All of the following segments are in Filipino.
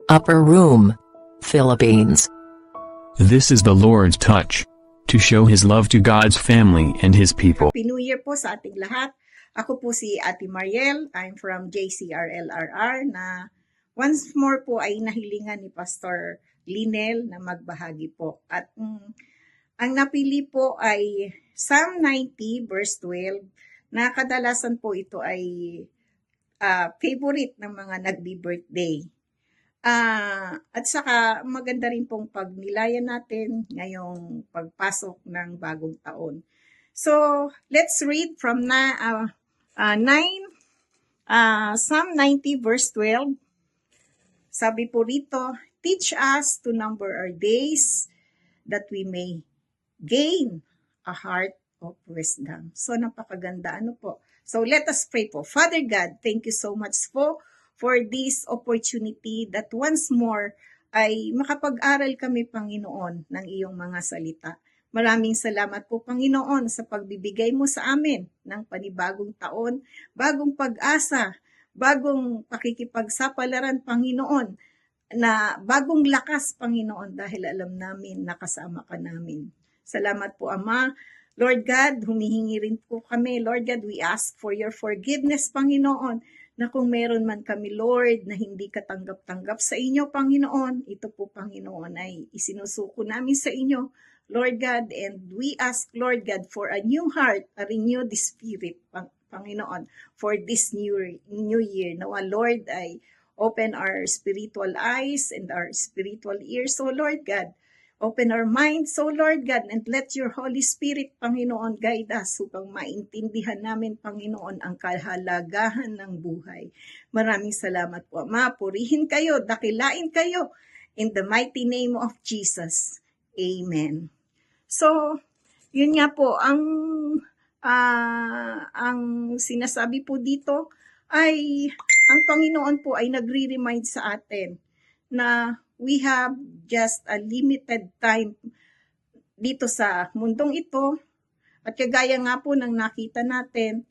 Upper Room, Philippines. This is the Lord's touch, to show His love to God's family and His people. Happy New Year po sa ating lahat. Ako po si Ate Mariel. I'm from JCRLRR na once more po ay nahilingan ni Pastor Linel na magbahagi po. At ang napili po ay Psalm 90 verse 12 na kadalasan po ito ay favorite ng mga nagbi-birthday. At saka maganda rin pong pagnilayan natin ngayong pagpasok ng bagong taon. So, let's read from Psalm 90 verse 12. Sabi po rito, teach us to number our days that we may gain a heart of wisdom. So, napakaganda. So, let us pray po. Father God, thank you so much po for this opportunity that once more ay makapag-aral kami, Panginoon, ng iyong mga salita. Maraming salamat po, Panginoon, sa pagbibigay mo sa amin ng panibagong taon, bagong pag-asa, bagong pakikipagsapalaran, Panginoon, na bagong lakas, Panginoon, dahil alam namin nakasama ka namin. Salamat po, Ama. Lord God, humihingi rin po kami. Lord God, we ask for your forgiveness, Panginoon, na kung meron man kami, Lord, na hindi katanggap-tanggap sa inyo, Panginoon, ito po, Panginoon, ay isinusuko namin sa inyo, Lord God, and we ask, Lord God, for a new heart, a renewed spirit, Panginoon, for this new year. Now, Lord, I open our spiritual eyes and our spiritual ears, so Lord God, open our minds, so Lord God, and let your Holy Spirit, Panginoon, guide us upang maintindihan namin, Panginoon, ang kahalagahan ng buhay. Maraming salamat po, Ama. Purihin kayo, dakilain kayo, in the mighty name of Jesus. Amen. So, yun nga po, ang sinasabi po dito ay, ang Panginoon po ay nagre-remind sa atin na we have just a limited time dito sa mundong ito. At kagaya nga po ng nakita natin,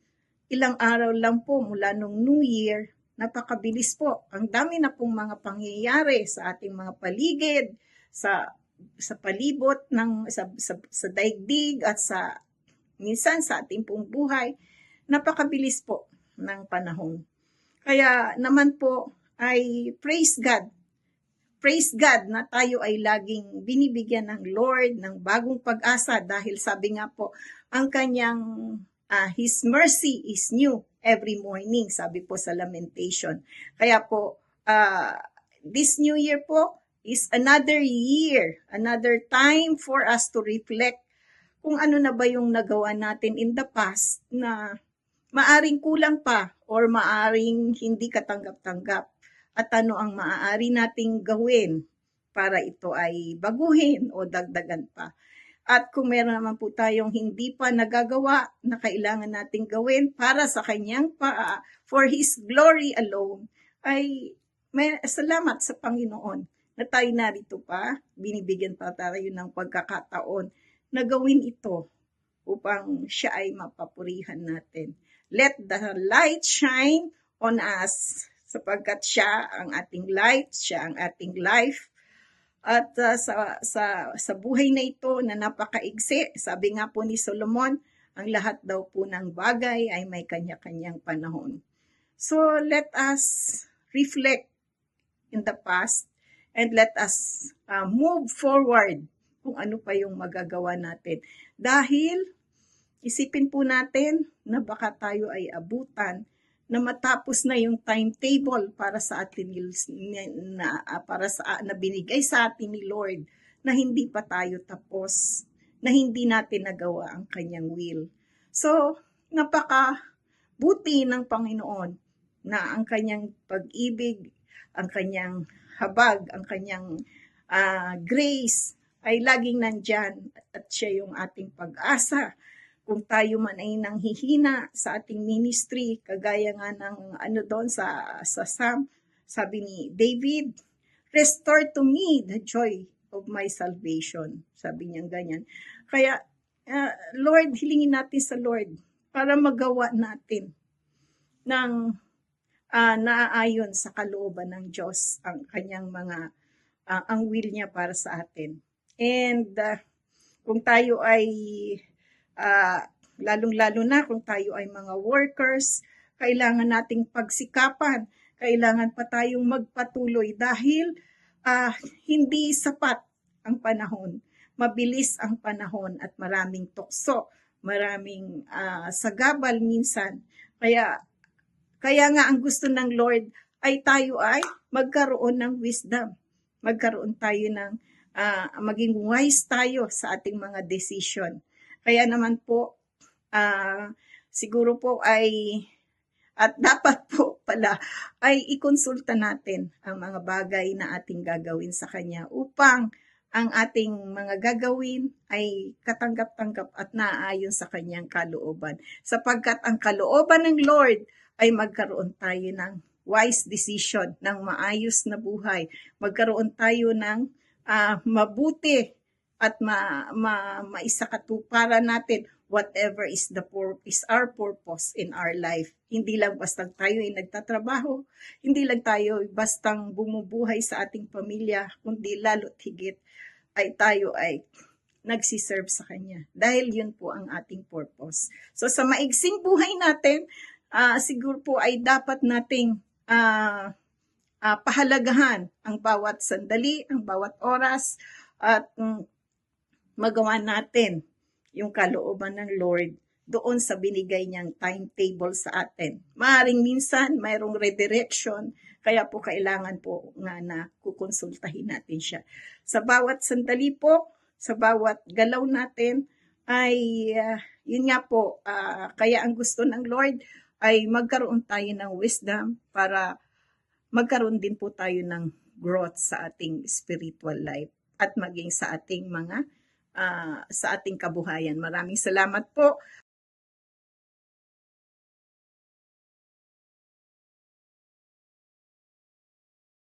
ilang araw lang po mula nung New Year, napakabilis po. Ang dami na pong mga pangyayari sa ating mga paligid, sa palibot, sa daigdig at minsan sa ating pong buhay. Napakabilis po ng panahon. Kaya naman po ay praise God. Praise God na tayo ay laging binibigyan ng Lord ng bagong pag-asa dahil sabi nga po, ang kanyang His mercy is new every morning, sabi po sa Lamentation. Kaya po, this new year po is another year, another time for us to reflect kung ano na ba yung nagawa natin in the past na maaring kulang pa or maaring hindi katanggap-tanggap. At ano ang maaari nating gawin para ito ay baguhin o dagdagan pa. At kung meron naman po tayong hindi pa nagagawa na kailangan nating gawin para sa kanyang for His glory alone, ay may salamat sa Panginoon na tayo narito pa, binibigyan pa tayo ng pagkakataon na gawin ito upang siya ay mapapurihan natin. Let the light shine on us, sapagkat siya ang ating light, siya ang ating life. At sa buhay na ito na napakaigsi, sabi nga po ni Solomon, ang lahat daw po ng bagay ay may kanya-kanyang panahon. So let us reflect in the past and let us move forward kung ano pa yung magagawa natin. Dahil isipin po natin na baka tayo ay abutan na matapos na yung timetable para sa atin na binigay sa atin ni Lord, na hindi pa tayo tapos, na hindi natin nagawa ang kanyang will. So, napaka-buti ng Panginoon na ang kanyang pag-ibig, ang kanyang habag, ang kanyang grace ay laging nandyan at siya yung ating pag-asa. Kung tayo man ay nanghihina sa ating ministry, kagaya nga ng doon sa Psalm, sabi ni David, restore to me the joy of my salvation. Sabi niya ganyan. Kaya, Lord, hilingin natin sa Lord para magawa natin ng naaayon sa kalooban ng Diyos ang kanyang mga ang will niya para sa atin. And kung tayo ay lalong-lalo na kung tayo ay mga workers, kailangan nating pagsikapan, kailangan pa tayong magpatuloy dahil hindi sapat ang panahon. Mabilis ang panahon at maraming tukso, maraming sagabal minsan. Kaya nga ang gusto ng Lord ay tayo ay magkaroon ng wisdom. Magkaroon tayo ng maging wise tayo sa ating mga decision. Kaya naman po, siguro po ay, at dapat po pala, ay ikonsulta natin ang mga bagay na ating gagawin sa Kanya upang ang ating mga gagawin ay katanggap-tanggap at naaayon sa Kanyang kalooban. Sapagkat ang kalooban ng Lord ay magkaroon tayo ng wise decision, ng maayos na buhay. Magkaroon tayo ng mabuti at maisakatuparan natin whatever is our purpose in our life. Hindi lang bastang tayo ay nagtatrabaho, hindi lang tayo bastang bumubuhay sa ating pamilya, kundi lalo't higit ay tayo ay nagsiserve sa Kanya. Dahil yun po ang ating purpose. So sa maigsing buhay natin, siguro po ay dapat nating pahalagahan ang bawat sandali, ang bawat oras, at magawa natin yung kalooban ng Lord doon sa binigay niyang timetable sa atin. Maaring minsan mayroong redirection, kaya po kailangan po nga na kukonsultahin natin siya. Sa bawat sandali po, sa bawat galaw natin, ay yun nga po, kaya ang gusto ng Lord ay magkaroon tayo ng wisdom para magkaroon din po tayo ng growth sa ating spiritual life at maging sa ating mga sa ating kabuhayan. Maraming salamat po